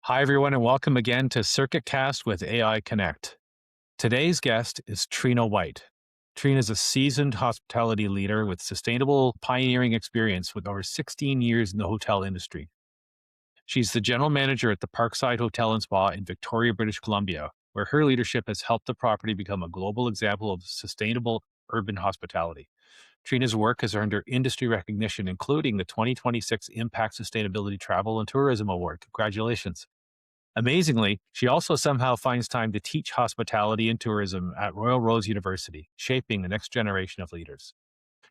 Hi, everyone, and welcome again to Circuit Cast with AI Connect. Today's guest is Trina White. Trina is a seasoned hospitality leader with sustainable pioneering experience with over 16 years in the hotel industry. She's the general manager at the Parkside Hotel and Spa in Victoria, British Columbia, where her leadership has helped the property become a global example of sustainable urban hospitality. Trina's work has earned her industry recognition, including the 2026 Impact Sustainability Travel and Tourism Award. Congratulations. Amazingly, she also somehow finds time to teach hospitality and tourism at Royal Roads University, shaping the next generation of leaders.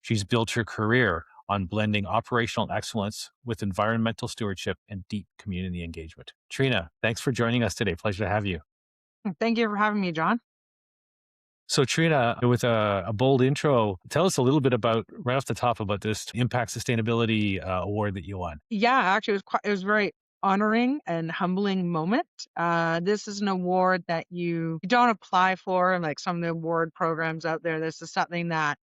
She's built her career on blending operational excellence with environmental stewardship and deep community engagement. Trina, thanks for joining us today. Pleasure to have you. Thank you for having me, John. So, Trina, with a bold intro, tell us a little bit about, right off the top, about this Impact Sustainability Award that you won. Yeah, actually, it was very honoring and humbling moment. This is an award that you don't apply for, like some of the award programs out there. This is something that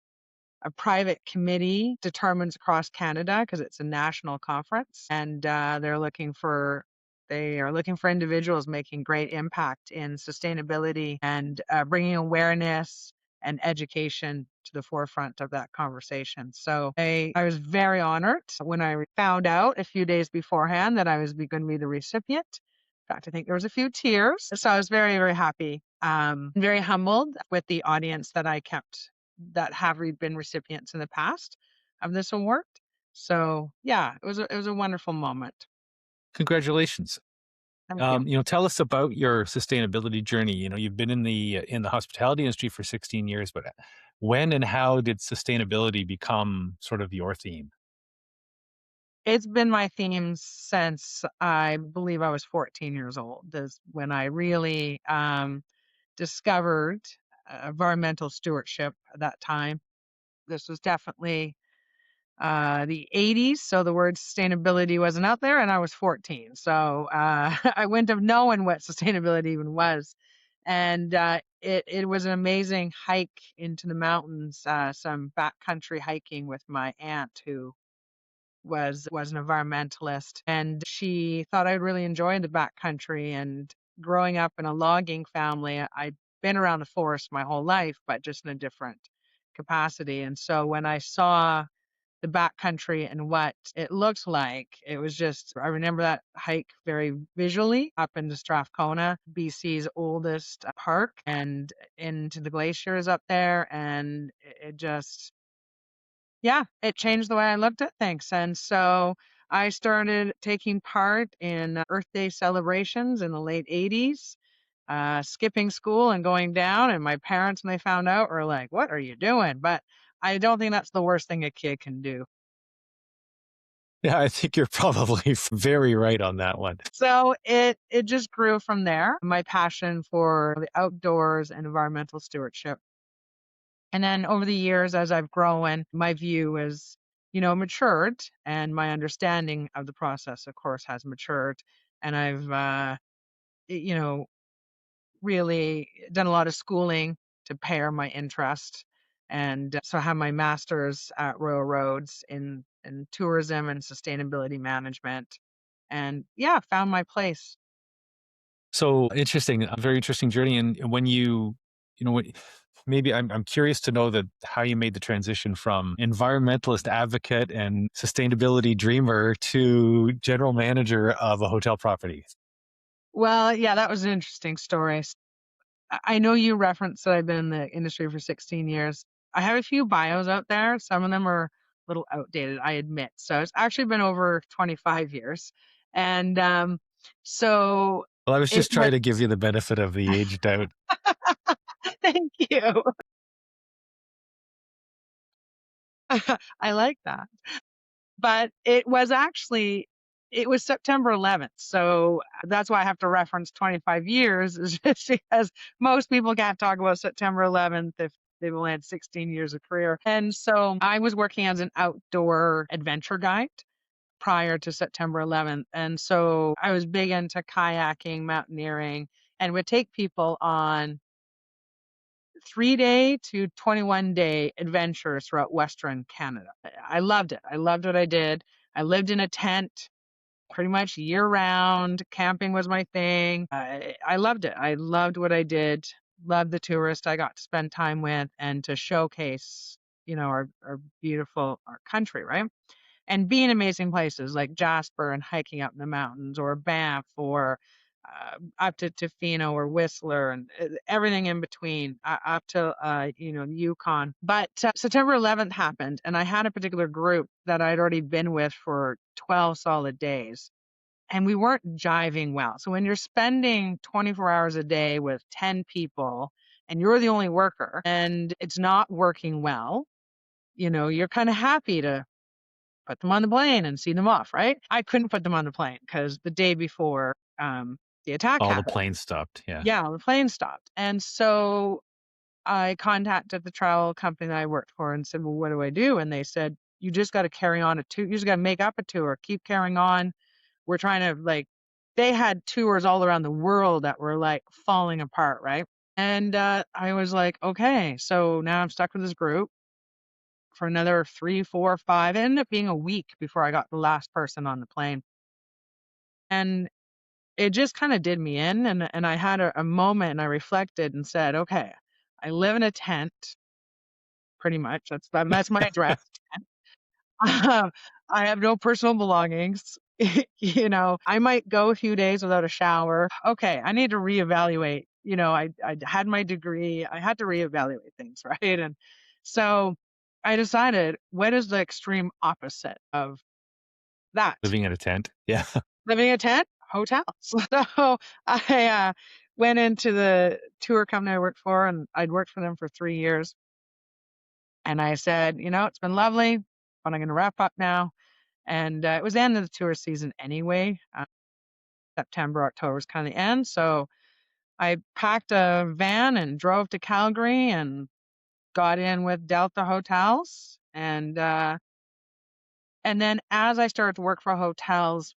a private committee determines across Canada because it's a national conference, and they are looking for individuals making great impact in sustainability and bringing awareness and education to the forefront of that conversation. So I was very honored when I found out a few days beforehand that I was going to be the recipient. In fact, I think there was a few tears. So I was very, very happy, very humbled with the audience that have been recipients in the past of this award. So yeah, it was a wonderful moment. Congratulations. Thank you. Tell us about your sustainability journey. You've been in the hospitality industry for 16 years, but when and how did sustainability become sort of your theme? It's been my theme since I believe I was 14 years old. Is when I really discovered environmental stewardship at that time. This was definitely the 80s, so the word sustainability wasn't out there, and I was 14. So I wouldn't have known what sustainability even was. And it was an amazing hike into the mountains, some backcountry hiking with my aunt who was an environmentalist, and she thought I'd really enjoy the backcountry. And growing up in a logging family, I'd been around the forest my whole life, but just in a different capacity. And so when I saw the backcountry and what it looked like, it was just, I remember that hike very visually up into Strathcona, BC's oldest park, and into the glaciers up there. And it just, yeah, it changed the way I looked at things. And so I started taking part in Earth Day celebrations in the late 80s, skipping school and going down. And my parents, when they found out, were like, "What are you doing?" But I don't think that's the worst thing a kid can do. Yeah, I think you're probably very right on that one. So it just grew from there, my passion for the outdoors and environmental stewardship. And then over the years, as I've grown, my view has, matured, and my understanding of the process, of course, has matured. And I've, you know, really done a lot of schooling to pair my interest. And so I have my master's at Royal Roads in tourism and sustainability management. And yeah, found my place. So interesting, a very interesting journey. And when when, maybe I'm curious to know that how you made the transition from environmentalist advocate and sustainability dreamer to general manager of a hotel property. Well, yeah, that was an interesting story. I know you referenced that I've been in the industry for 16 years. I have a few bios out there. Some of them are a little outdated, I admit. So it's actually been over 25 years. And so Well, I was it just was, trying to give you the benefit of the age doubt. thank you. I like that. But it was September 11th. So that's why I have to reference 25 years, is just because most people can't talk about September 11th if they've only had 16 years of career. And so I was working as an outdoor adventure guide prior to September 11th. And so I was big into kayaking, mountaineering, and would take people on 3-day to 21-day adventures throughout Western Canada. I loved it. I loved what I did. I lived in a tent. pretty much year round. Camping was my thing. I loved it. I loved what I did. Loved the tourists I got to spend time with and to showcase, our beautiful our country, right? And be in amazing places like Jasper and hiking up in the mountains, or Banff, or up to Tofino or Whistler, and everything in between, up to Yukon. But September 11th happened, and I had a particular group that I'd already been with for 12 solid days, and we weren't jiving well. So when you're spending 24 hours a day with 10 people and you're the only worker and it's not working well, you're kind of happy to put them on the plane and see them off, right? I couldn't put them on the plane because the day before the attack All the happened. planes stopped. Yeah. Yeah, the plane stopped. And so I contacted the travel company that I worked for and said, well, what do I do? And they said, you just got to carry on a tour. You just got to make up a tour, keep carrying on. We're trying to they had tours all around the world that were like falling apart, right? And I was like, okay, so now I'm stuck with this group for another 3, 4, 5. It ended up being a week before I got the last person on the plane. And it just kind of did me in. And I had a moment and I reflected and said, okay, I live in a tent, pretty much. That's my address. I have no personal belongings. I might go a few days without a shower. Okay, I need to reevaluate. I had my degree. I had to reevaluate things, right? And so I decided, what is the extreme opposite of that? Living in a tent. Yeah. Living in a tent, hotels. So I went into the tour company I worked for, and I'd worked for them for 3 years. And I said, it's been lovely, but I'm going to wrap up now. And it was the end of the tour season anyway. September, October was kind of the end. So I packed a van and drove to Calgary and got in with Delta Hotels. And then as I started to work for hotels,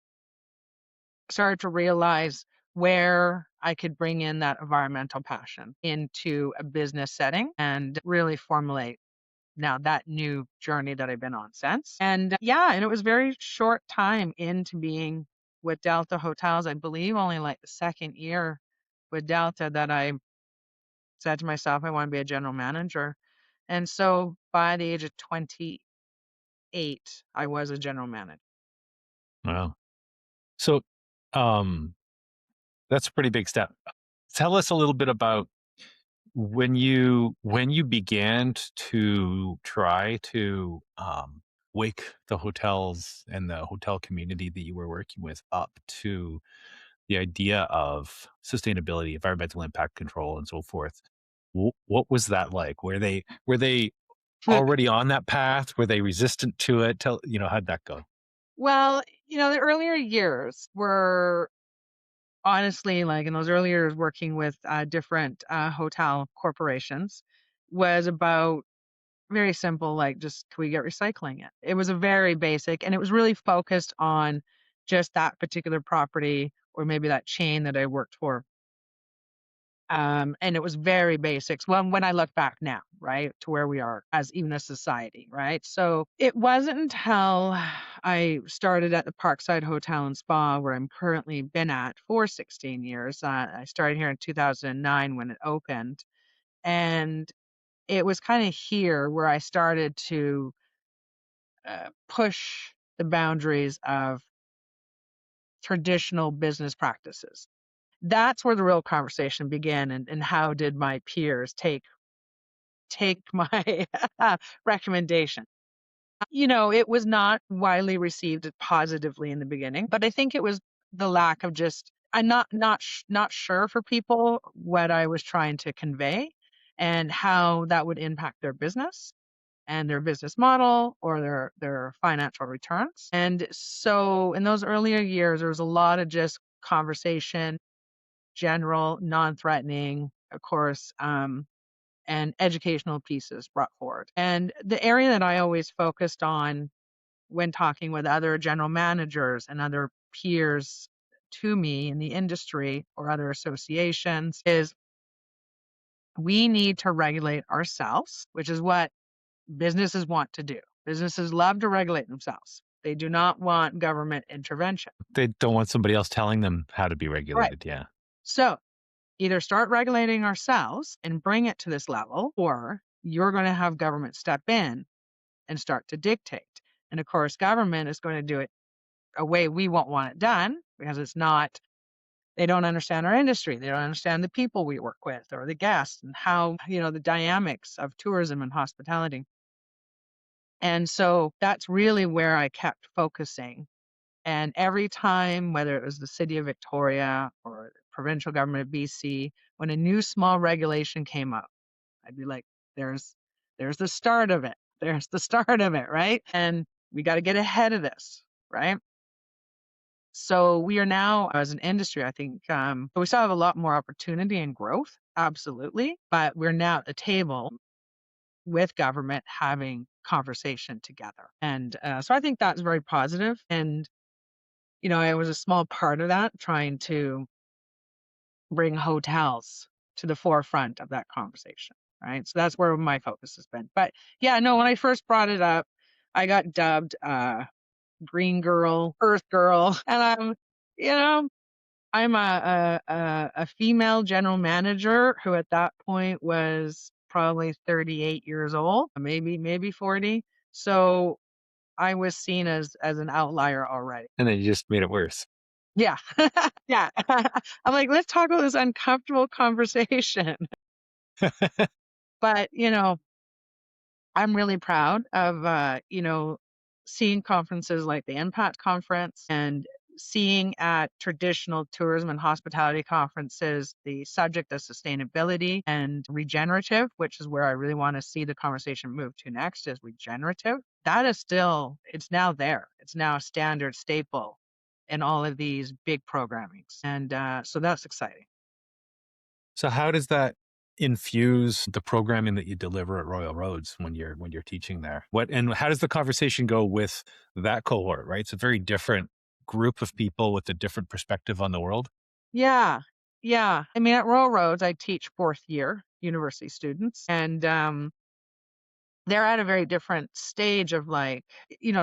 started to realize where I could bring in that environmental passion into a business setting and really formulate now that new journey that I've been on since. And yeah, and it was very short time into being with Delta Hotels. I believe only like the second year with Delta that I said to myself, I want to be a general manager. And so by the age of 28, I was a general manager. Wow. So, um, that's a pretty big step. Tell us a little bit about when you began to try to wake the hotels and the hotel community that you were working with up to the idea of sustainability, environmental impact control, and so forth. What was that like? Were they already on that path? Were they resistant to it? How'd that go? Well, the earlier years were honestly, like in those earlier years working with different hotel corporations, was about very simple, like just can we get recycling it? It was a very basic, and it was really focused on just that particular property or maybe that chain that I worked for. And it was very basics. Well, when I look back now, right, to where we are as even a society, right? So it wasn't until I started at the Parkside Hotel and Spa, where I'm currently been at for 16 years. I started here in 2009 when it opened. And it was kind of here where I started to push the boundaries of traditional business practices. That's where the real conversation began, and how did my peers take my recommendation. It was not widely received positively in the beginning, but I think it was the lack of just I'm not sure for people what I was trying to convey and how that would impact their business and their business model or their financial returns. And so in those earlier years, there was a lot of just conversation, general, non-threatening, of course, and educational pieces brought forward. And the area that I always focused on when talking with other general managers and other peers to me in the industry or other associations is we need to regulate ourselves, which is what businesses want to do. Businesses love to regulate themselves. They do not want government intervention. They don't want somebody else telling them how to be Right. regulated. Yeah. So either start regulating ourselves and bring it to this level, or you're going to have government step in and start to dictate. And of course, government is going to do it a way we won't want it done because it's not, they don't understand our industry. They don't understand the people we work with or the guests and how, the dynamics of tourism and hospitality. And so that's really where I kept focusing. And every time, whether it was the city of Victoria or the provincial government of BC, when a new small regulation came up, I'd be like, there's the start of it. There's the start of it, right? And we got to get ahead of this, right? So we are now, as an industry, I think we still have a lot more opportunity and growth, absolutely. But we're now at the table with government having conversation together. And so I think that's very positive. And, I was a small part of that, trying to bring hotels to the forefront of that conversation. Right. So that's where my focus has been. But yeah, no, when I first brought it up, I got dubbed green girl, earth girl. And you know, I'm a female general manager who at that point was probably 38 years old, maybe 40. So I was seen as an outlier already. And then you just made it worse. Yeah. Yeah. I'm like, let's talk about this uncomfortable conversation. But, I'm really proud of, seeing conferences like the Impact Conference and seeing at traditional tourism and hospitality conferences the subject of sustainability and regenerative, which is where I really want to see the conversation move to next, is regenerative. That is still, it's now there. It's now a standard staple in all of these big programmings. And so that's exciting. So how does that infuse the programming that you deliver at Royal Roads when you're teaching there? What and how does the conversation go with that cohort, right? It's a very different group of people with a different perspective on the world. Yeah. Yeah. I mean, at Royal Roads, I teach fourth year university students, and they're at a very different stage of like,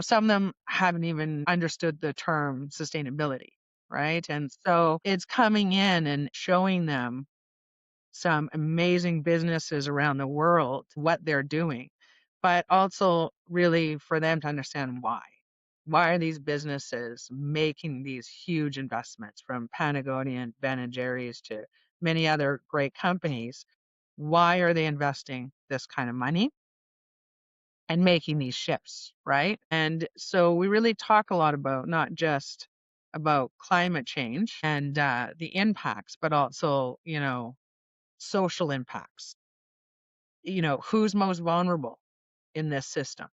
some of them haven't even understood the term sustainability. Right. And so it's coming in and showing them some amazing businesses around the world, what they're doing, but also really for them to understand why. Why are these businesses making these huge investments, from Patagonia and Ben and Jerry's to many other great companies? Why are they investing this kind of money and making these shifts, right? And so we really talk a lot about not just about climate change and the impacts, but also, social impacts. Who's most vulnerable in this system,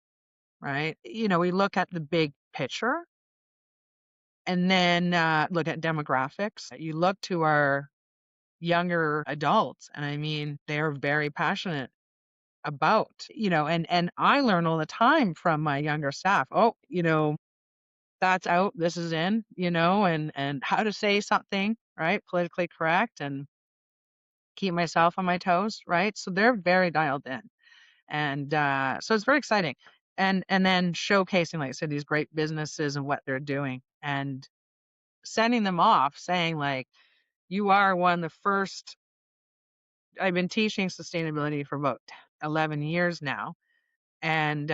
right? We look at the big picture and then look at demographics. You look to our younger adults, and I mean, they're very passionate about, and I learn all the time from my younger staff. Oh, that's out, this is in, and how to say something, right? Politically correct and keep myself on my toes, right? So they're very dialed in. And so it's very exciting. And then showcasing, like I said, these great businesses and what they're doing and sending them off saying like, you are one of the first. I've been teaching sustainability for about 11 years now. And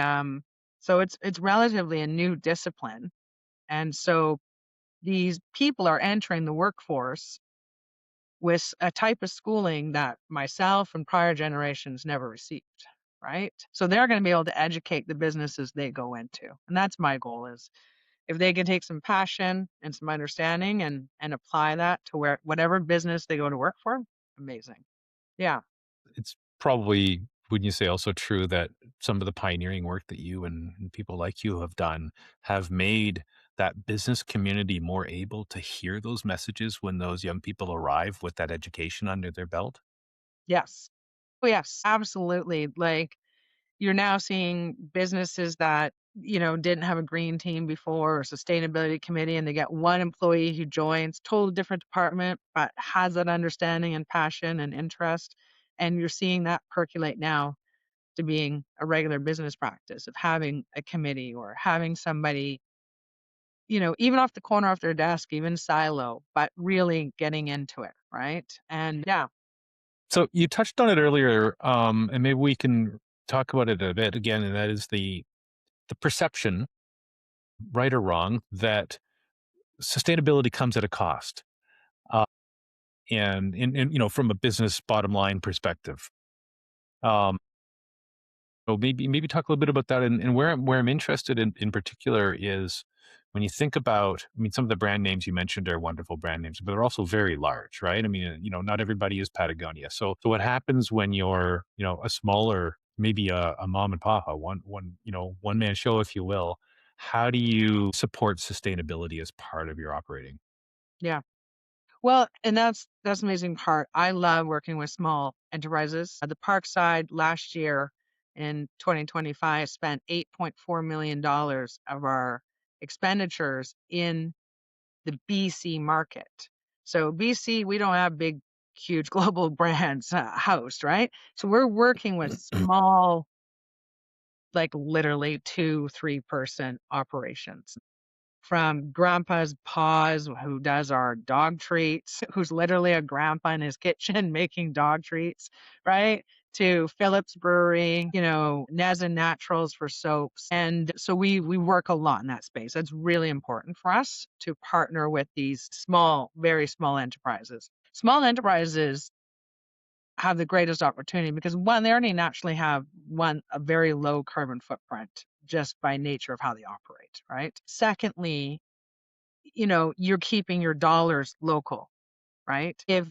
so it's relatively a new discipline. And so these people are entering the workforce with a type of schooling that myself and prior generations never received, right? So they're going to be able to educate the businesses they go into. And that's my goal, is if they can take some passion and some understanding and apply that to whatever business they go to work for, amazing. Yeah. It's probably, wouldn't you say, also true that some of the pioneering work that you and people like you have done have made that business community more able to hear those messages when those young people arrive with that education under their belt? Yes. Oh, yes, absolutely. Like, you're now seeing businesses that, didn't have a green team before or sustainability committee, and they get one employee who joins, total different department, but has that understanding and passion and interest. And you're seeing that percolate now to being a regular business practice of having a committee or having somebody even off the corner of their desk, even silo, but really getting into it, right? And yeah, So you touched on it earlier, and maybe we can talk about it a bit again, and that is the perception, right or wrong, that sustainability comes at a cost. Uh, and from a business bottom line perspective. Um, so maybe talk a little bit about that, and where I'm interested in particular is when you think about, I mean, some of the brand names you mentioned are wonderful brand names, but they're also very large, right? I mean, not everybody is Patagonia. So what happens when you're, a smaller, maybe a mom and pop, a one man show, if you will? How do you support sustainability as part of your operating? yeah. Well, and that's the amazing part. I love working with small enterprises. The Parkside last year in 2025 spent $8.4 million of our expenditures in the BC market. So BC, we don't have big, huge global brands housed, right? So we're working with small, like literally 2, 3 person operations, from Grandpa's Paws, who does our dog treats, who's literally a grandpa in his kitchen making dog treats, right? To Phillips Brewery, Neza Naturals for soaps. And so we work a lot in that space. That's really important for us to partner with these small, very small enterprises. Small enterprises have the greatest opportunity because one, they already naturally have a very low carbon footprint just by nature of how they operate, right? Secondly, you're keeping your dollars local, right? If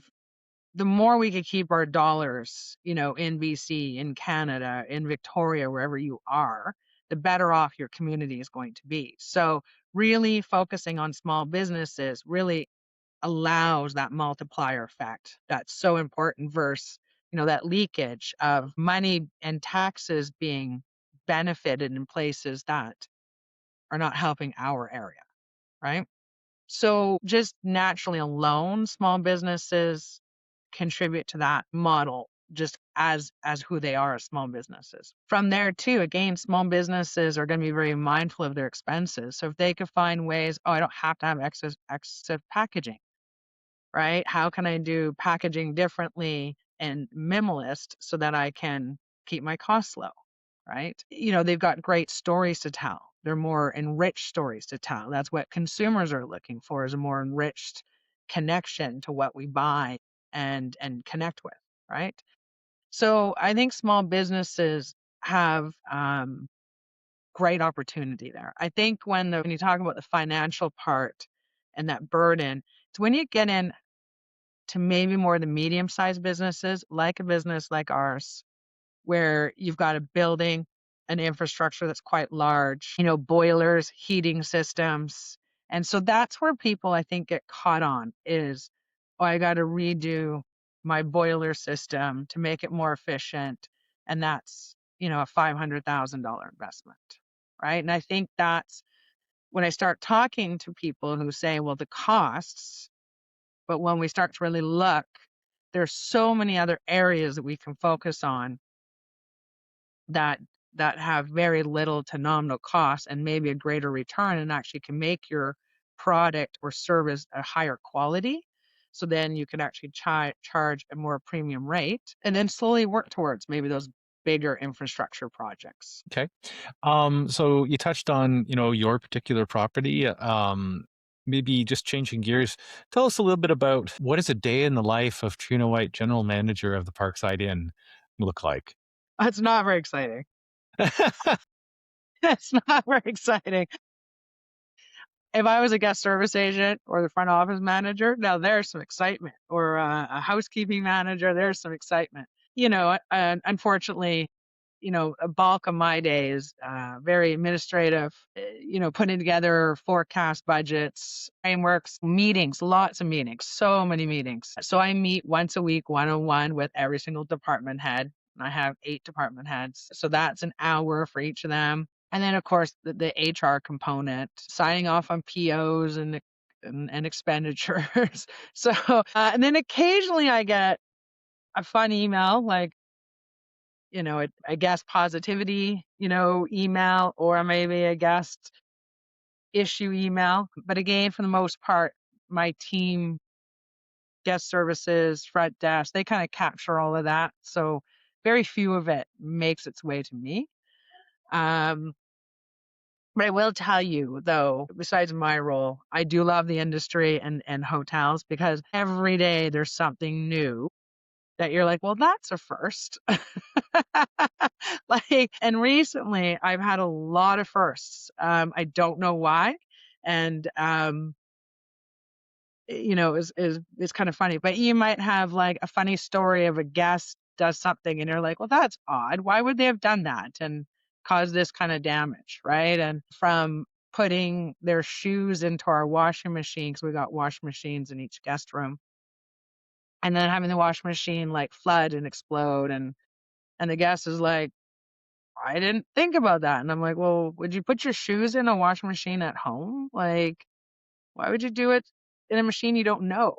the more we could keep our dollars, in BC, in Canada, in Victoria, wherever you are, the better off your community is going to be. So, really focusing on small businesses really allows that multiplier effect that's so important versus, that leakage of money and taxes being benefited in places that are not helping our area, right? So just naturally alone, small businesses contribute to that model just as who they are as small businesses. From there too, again, small businesses are going to be very mindful of their expenses. So if they could find ways, oh, I don't have to have excess packaging, right? How can I do packaging differently and minimalist so that I can keep my costs low, right? They've got great stories to tell. They're more enriched stories to tell. That's what consumers are looking for, is a more enriched connection to what we buy and connect with, right? So I think small businesses have great opportunity there. I think when you talk about the financial part and that burden, it's when you get in to maybe more the medium-sized businesses, like a business like ours, where you've got a building, an infrastructure that's quite large, boilers, heating systems. And so that's where people, I think, get caught on is, oh, I got to redo my boiler system to make it more efficient. And that's, a $500,000 investment. Right. And I think that's when I start talking to people who say, well, the costs, but when we start to really look, there's so many other areas that we can focus on that have very little to nominal cost and maybe a greater return, and actually can make your product or service a higher quality. So then you can actually charge a more premium rate and then slowly work towards maybe those bigger infrastructure projects. Okay. So you touched on, your particular property. Maybe just changing gears, tell us a little bit about what is a day in the life of Trina White, general manager of the Parkside Inn, look like? That's not very exciting. That's not very exciting. If I was a guest service agent or the front office manager, now there's some excitement, or a housekeeping manager, there's some excitement. And unfortunately, a bulk of my day is very administrative, putting together forecast budgets, frameworks, meetings, lots of meetings, so many meetings. So I meet once a week, one-on-one with every single department head. I have 8 department heads. So that's an hour for each of them. And then, of course, the HR component, signing off on POs and expenditures. So, and then occasionally I get a fun email, like, a guest positivity, email, or maybe a guest issue email. But again, for the most part, my team, guest services, front desk, they kind of capture all of that. So very few of it makes its way to me. Um, but I will tell you, though, besides my role, I do love the industry and hotels because every day there's something new that you're like, well, that's a first. Like, and recently I've had a lot of firsts. I don't know why. And is kind of funny. But you might have like a funny story of a guest does something and you're like, well, that's odd. Why would they have done that and cause this kind of damage, right? And from putting their shoes into our washing machine, because we got washing machines in each guest room, and then having the washing machine like flood and explode, and the guest is like, I didn't think about that. And I'm like, well, would you put your shoes in a washing machine at home? Like, why would you do it in a machine you don't know?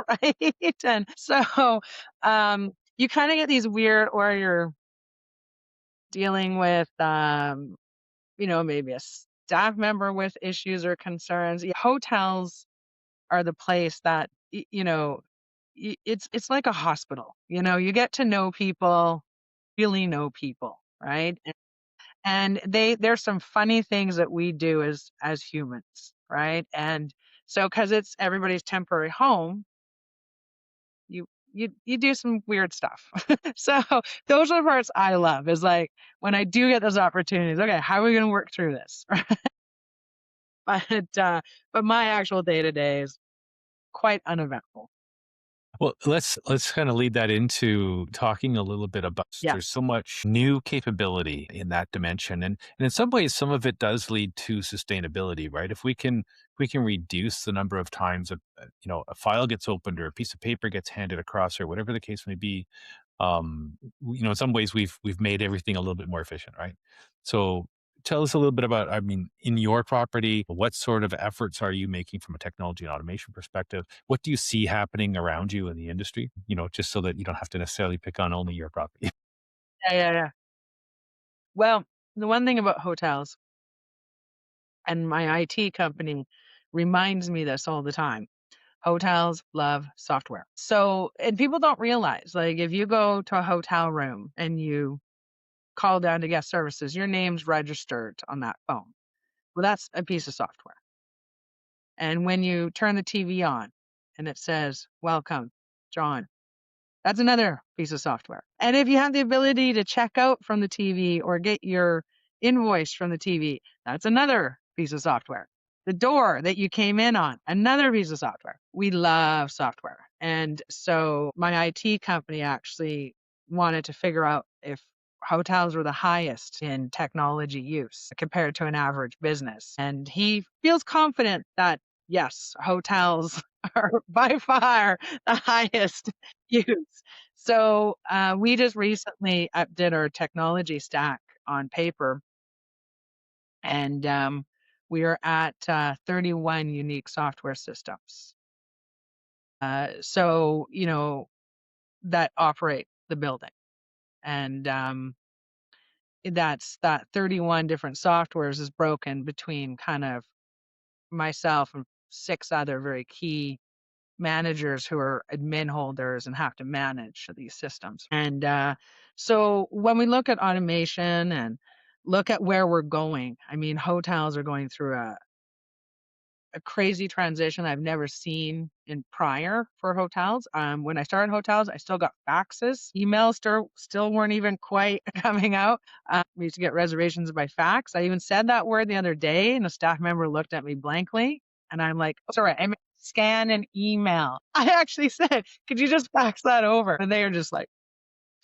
Right? And so you kind of get these weird, or you're dealing with maybe a staff member with issues or concerns. Hotels are the place that it's like a hospital. You get to know people, really know people, right? And there's some funny things that we do as humans, right? And so because it's everybody's temporary home, you do some weird stuff. So those are the parts I love, is like when I do get those opportunities, okay, how are we going to work through this? But my actual day to day is quite uneventful. Well, let's kind of lead that into talking a little bit about Yeah. there's so much new capability in that dimension. And in some ways some of it does lead to sustainability, right? If we can reduce the number of times a file gets opened or a piece of paper gets handed across or whatever the case may be, in some ways we've made everything a little bit more efficient, right? So tell us a little bit about, I mean, in your property, what sort of efforts are you making from a technology and automation perspective? What do you see happening around you in the industry? Just so that you don't have to necessarily pick on only your property. Yeah, yeah, yeah. Well, the one thing about hotels, and my IT company reminds me this all the time. Hotels love software. So, and people don't realize, like, if you go to a hotel room and you call down to guest services, your name's registered on that phone. Well, that's a piece of software. And when you turn the TV on and it says, welcome, John, that's another piece of software. And if you have the ability to check out from the TV or get your invoice from the TV, that's another piece of software. The door that you came in on, another piece of software. We love software. And so my IT company actually wanted to figure out if hotels were the highest in technology use compared to an average business. And he feels confident that yes, hotels are by far the highest use. So we just recently updid our technology stack on paper, and we are at 31 unique software systems. So that operate the building, and that 31 different softwares is broken between kind of myself and six other very key managers who are admin holders and have to manage these systems. And so when we look at automation and look at where we're going, I mean, hotels are going through a crazy transition I've never seen in prior for hotels. When I started hotels, I still got faxes. Emails still weren't even quite coming out. We used to get reservations by fax. I even said that word the other day, and a staff member looked at me blankly, and I'm like, "Oh, sorry, I meant scan an email." I actually said, "Could you just fax that over?" And they are just like,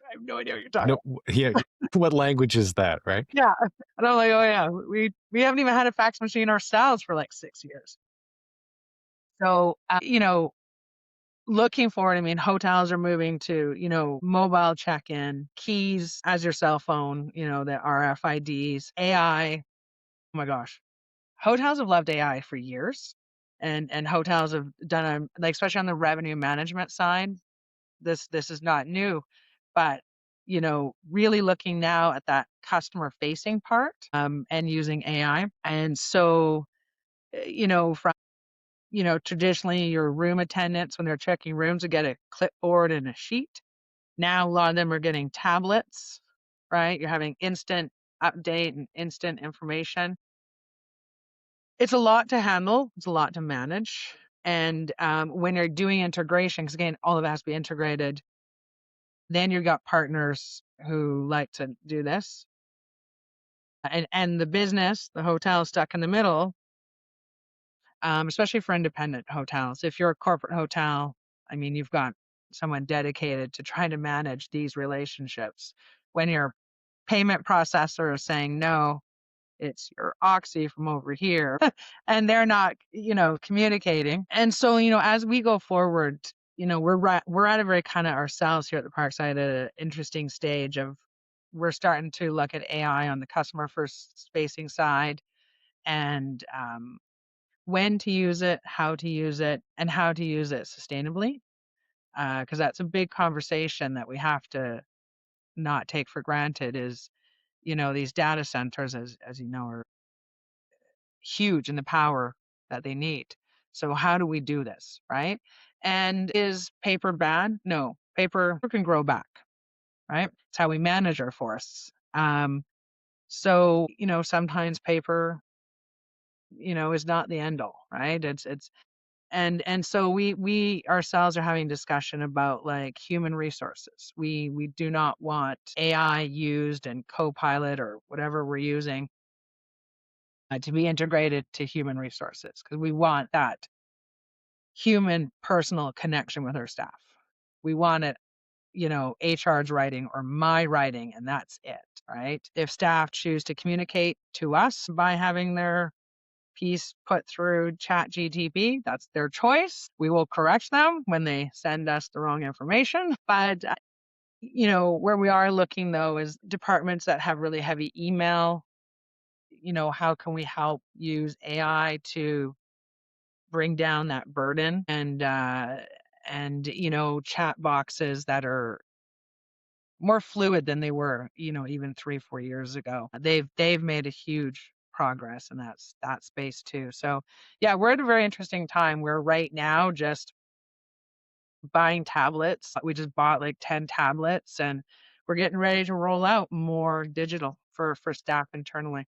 "I have no idea what you're talking No, about." yeah. What language is that, right? Yeah, and I'm like, "Oh yeah, we haven't even had a fax machine ourselves for like 6 years." So, looking forward, I mean, hotels are moving to, mobile check-in, keys as your cell phone, the RFIDs, AI. Oh my gosh. Hotels have loved AI for years. And hotels have done like especially on the revenue management side, this is not new, but really looking now at that customer facing part and using AI. And so from, traditionally your room attendants when they're checking rooms would get a clipboard and a sheet. Now a lot of them are getting tablets, right? You're having instant update and instant information. It's a lot to handle. It's a lot to manage. And when you're doing integration, because again, all of it has to be integrated, then you've got partners who like to do this. And the business, the hotel is stuck in the middle, especially for independent hotels. If you're a corporate hotel, I mean, you've got someone dedicated to trying to manage these relationships. When your payment processor is saying no, it's your Oxy from over here, and they're not, communicating. And so, as we go forward, we're at a very kind of ourselves here at the Parkside at an interesting stage of we're starting to look at AI on the customer first facing side and when to use it, how to use it, and how to use it sustainably. Because that's a big conversation that we have to not take for granted is, these data centers, as you know, are huge in the power that they need. So how do we do this, right? And is paper bad? No, paper can grow back, right? It's how we manage our forests. So, sometimes paper, is not the end all, right? It's and so we ourselves are having discussion about like human resources. We do not want AI used and Copilot or whatever we're using to be integrated to human resources because we want that human personal connection with our staff. We want it, HR's writing or my writing, and that's it, right? If staff choose to communicate to us by having their piece put through chat GTP, that's their choice. We will correct them when they send us the wrong information. But, where we are looking though is departments that have really heavy email, how can we help use AI to bring down that burden and chat boxes that are more fluid than they were even 3-4 years ago. They've made a huge progress in that space too. So yeah, we're at a very interesting time where right now just buying tablets, we just bought like 10 tablets and we're getting ready to roll out more digital for staff internally.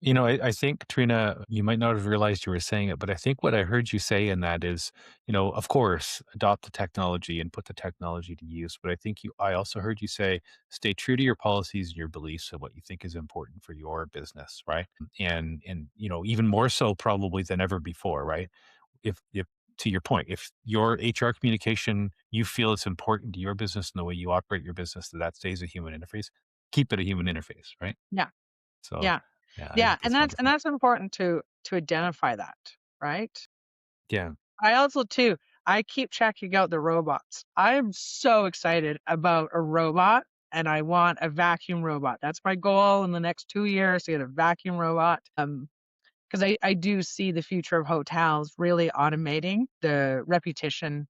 I think, Trina, you might not have realized you were saying it, but I think what I heard you say in that is, of course, adopt the technology and put the technology to use. But I also heard you say, stay true to your policies and your beliefs and what you think is important for your business, right? And even more so probably than ever before, right? If to your point, if your HR communication, you feel it's important to your business and the way you operate your business, that stays a human interface, keep it a human interface, right? Yeah. So, Yeah. yeah, I Yeah. think And that's wonderful. that's important to identify that, right? Yeah. I also too, I keep checking out the robots. I'm so excited about a robot and I want a vacuum robot. That's my goal in the next 2 years to get a vacuum robot. Because I do see the future of hotels really automating the repetition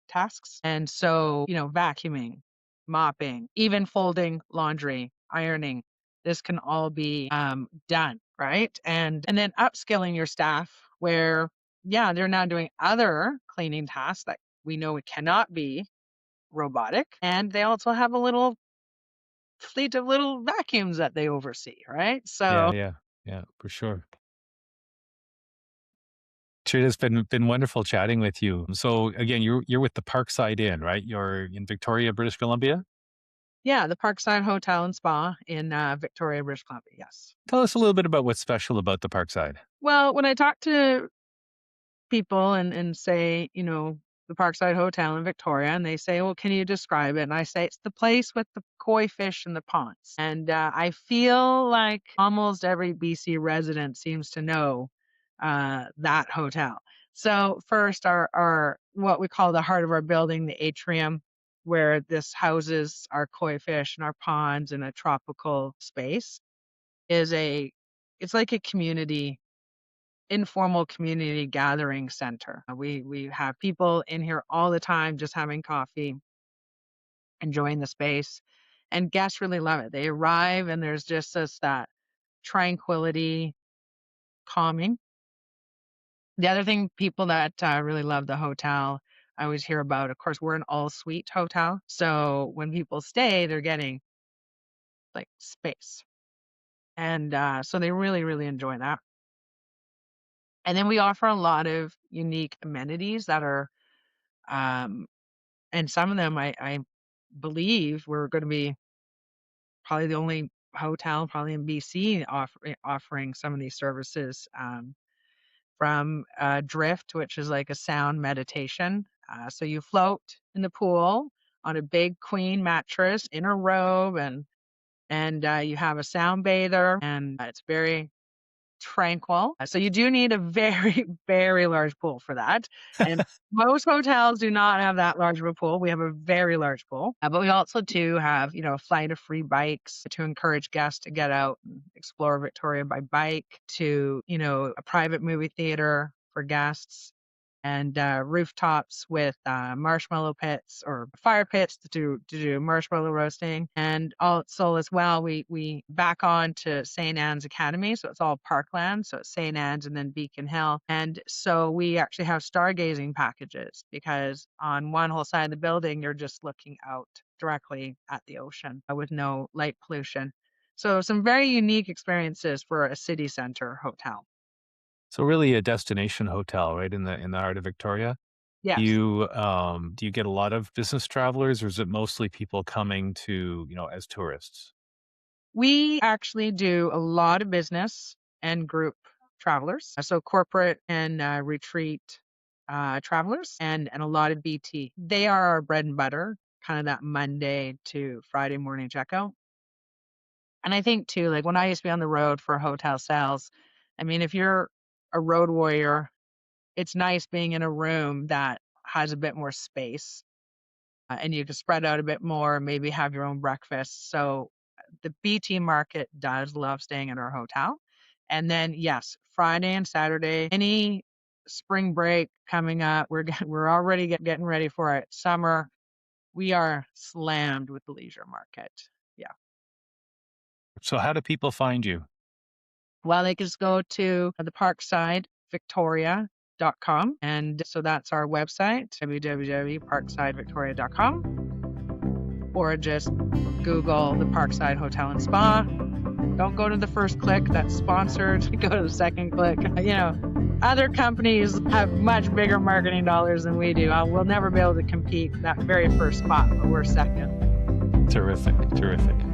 tasks. And so, vacuuming, mopping, even folding laundry, ironing, this can all be done, right? And then upskilling your staff where, yeah, they're now doing other cleaning tasks that we know it cannot be robotic. And they also have a little fleet of little vacuums that they oversee, right? Yeah, So yeah, yeah, for sure. Trina, it's been wonderful chatting with you. So again, you're with the Parkside Inn, right? You're in Victoria, British Columbia. yeah, the Parkside Hotel and Spa in Victoria, British Columbia. Yes. Tell us a little bit about what's special about the Parkside. Well, when I talk to people and say, the Parkside Hotel in Victoria, and they say, "Well, can you describe it?" And I say, "It's the place with the koi fish in the ponds." And I feel like almost every BC resident seems to know that hotel. So first, our what we call the heart of our building, the atrium, where this houses our koi fish and our ponds in a tropical space, is it's like a community informal community gathering center. We have people in here all the time just having coffee, enjoying the space, and guests really love it. They arrive and there's just this that tranquility, calming. The other thing, people that really love the hotel, I always hear about, of course, we're an all suite hotel. So when people stay, they're getting like space. And so they really, really enjoy that. And then we offer a lot of unique amenities that are, um, and some of them I believe we're going to be probably the only hotel, probably in BC, offering some of these services. From drift, which is like a sound meditation. So you float in the pool on a big queen mattress in a robe, and you have a sound bather, and it's very tranquil. So you do need a very, very large pool for that. And most hotels do not have that large of a pool. We have a very large pool, but we also do have, a flight of free bikes to encourage guests to get out and explore Victoria by bike, to, a private movie theater for guests, and rooftops with marshmallow pits or fire pits to do marshmallow roasting. And also as well, we back on to St. Anne's Academy, so it's all parkland. So it's St. Anne's and then Beacon Hill, and so we actually have stargazing packages, because on one whole side of the building you're just looking out directly at the ocean with no light pollution. So some very unique experiences for a city center hotel. So really a destination hotel, right, in the heart of Victoria? Yes. Do you get a lot of business travelers, or is it mostly people coming to, as tourists? We actually do a lot of business and group travelers, so corporate and retreat travelers, and a lot of BT. They are our bread and butter, kind of that Monday to Friday morning checkout. And I think too, like when I used to be on the road for hotel sales, I mean, if you're a road warrior, it's nice being in a room that has a bit more space, and you can spread out a bit more, maybe have your own breakfast. So the BT market does love staying at our hotel. And then, yes, Friday and Saturday, any spring break coming up, we're already getting ready for it. Summer, we are slammed with the leisure market. Yeah. So how do people find you? Well, they can just go to the Parkside Victoria.com. And so that's our website, www.parksidevictoria.com, or just Google the Parkside Hotel and Spa. Don't go to the first click that's sponsored. Go to the second click. Other companies have much bigger marketing dollars than we do. We'll never be able to compete that very first spot, but we're second. Terrific, terrific.